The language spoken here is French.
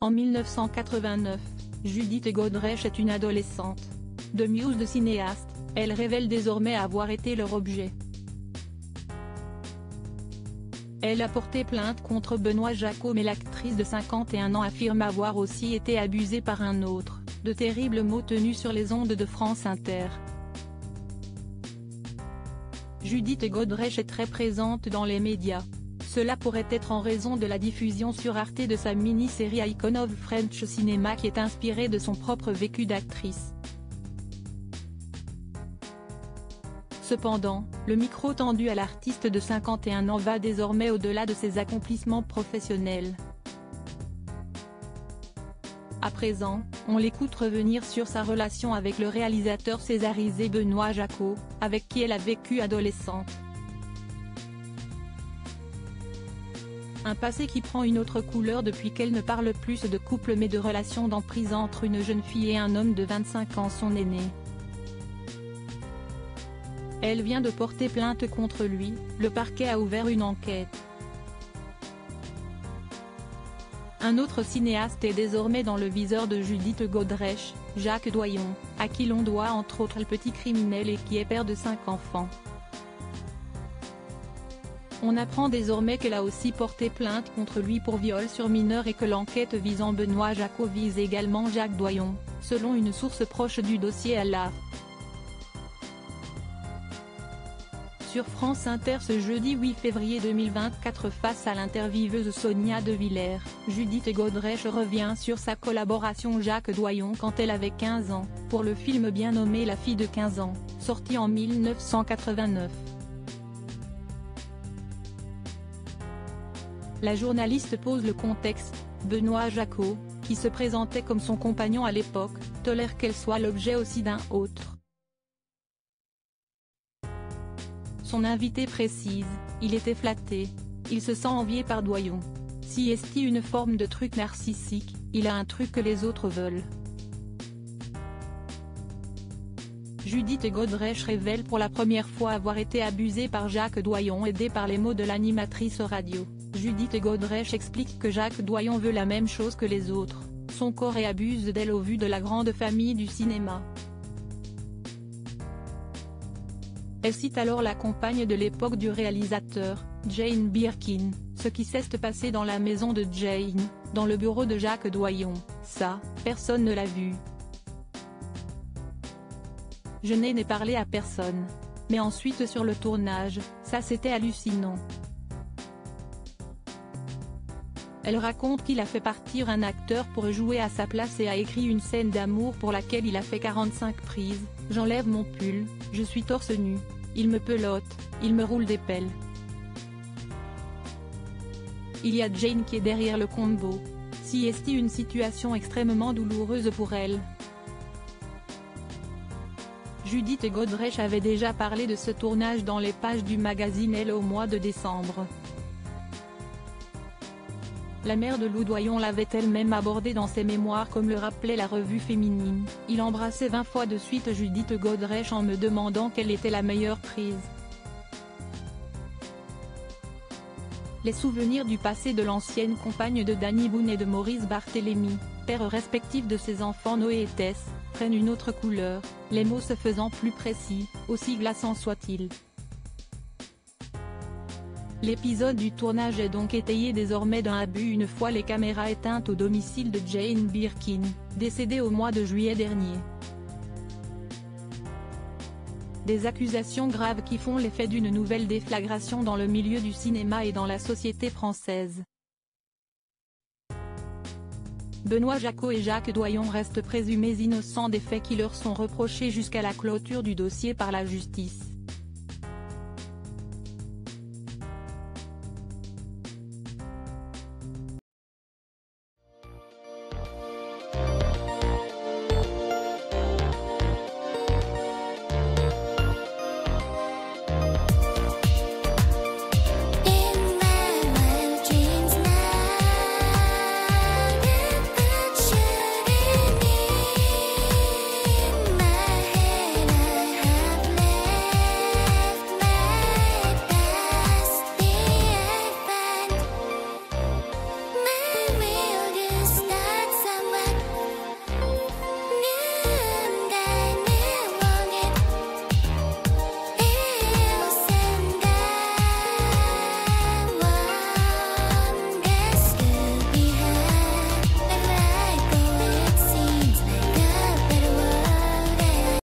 En 1989, Judith Godrèche est une adolescente. De muse de cinéaste, elle révèle désormais avoir été leur objet. Elle a porté plainte contre Benoît Jacquot, mais l'actrice de 51 ans affirme avoir aussi été abusée par un autre, de terribles mots tenus sur les ondes de France Inter. Judith Godrèche est très présente dans les médias. Cela pourrait être en raison de la diffusion sur Arte de sa mini-série Icon of French Cinema, qui est inspirée de son propre vécu d'actrice. Cependant, le micro tendu à l'artiste de 51 ans va désormais au-delà de ses accomplissements professionnels. À présent, on l'écoute revenir sur sa relation avec le réalisateur césarisé Benoît Jacquot, avec qui elle a vécu adolescente. Un passé qui prend une autre couleur depuis qu'elle ne parle plus de couple mais de relation d'emprise entre une jeune fille et un homme de 25 ans, son aîné. Elle vient de porter plainte contre lui, le parquet a ouvert une enquête. Un autre cinéaste est désormais dans le viseur de Judith Godrèche, Jacques Doyon, à qui l'on doit entre autres Le Petit Criminel et qui est père de 5 enfants. On apprend désormais qu'elle a aussi porté plainte contre lui pour viol sur mineur et que l'enquête visant Benoît Jacquot vise également Jacques Doyon, selon une source proche du dossier à la. Sur France Inter ce jeudi 8 février 2024, face à l'intervieweuse Sonia De Villers, Judith Godrèche revient sur sa collaboration Jacques Doyon quand elle avait 15 ans, pour le film bien nommé La fille de 15 ans, sorti en 1989. La journaliste pose le contexte. Benoît Jacquot, qui se présentait comme son compagnon à l'époque, tolère qu'elle soit l'objet aussi d'un autre. Son invité précise, il était flatté. Il se sent envié par Doyon. Si est-il une forme de truc narcissique, il a un truc que les autres veulent. Judith Godrèche révèle pour la première fois avoir été abusée par Jacques Doyon, aidée par les mots de l'animatrice radio. Judith Godrèche explique que Jacques Doyon veut la même chose que les autres, son corps, et abuse d'elle au vu de la grande famille du cinéma. Elle cite alors la compagne de l'époque du réalisateur, Jane Birkin, ce qui s'est passé dans la maison de Jane, dans le bureau de Jacques Doyon, ça, personne ne l'a vu. Je n'ai parlé à personne. Mais ensuite sur le tournage, ça c'était hallucinant. Elle raconte qu'il a fait partir un acteur pour jouer à sa place et a écrit une scène d'amour pour laquelle il a fait 45 prises. J'enlève mon pull, je suis torse nu. Il me pelote, il me roule des pelles. Il y a Jane qui est derrière le combo. Si est une situation extrêmement douloureuse pour elle. Judith Godrèche avait déjà parlé de ce tournage dans les pages du magazine Elle au mois de décembre. La mère de Lou Doyon l'avait elle-même abordé dans ses mémoires, comme le rappelait la revue féminine. Il embrassait 20 fois de suite Judith Godrèche en me demandant quelle était la meilleure prise. Les souvenirs du passé de l'ancienne compagne de Danny Boone et de Maurice Barthélémy, pères respectifs de ses enfants Noé et Tess, prennent une autre couleur, les mots se faisant plus précis, aussi glaçants soient-ils. L'épisode du tournage est donc étayé désormais d'un abus une fois les caméras éteintes au domicile de Jane Birkin, décédée au mois de juillet dernier. Des accusations graves qui font l'effet d'une nouvelle déflagration dans le milieu du cinéma et dans la société française. Benoît Jacquot et Jacques Doyon restent présumés innocents des faits qui leur sont reprochés jusqu'à la clôture du dossier par la justice.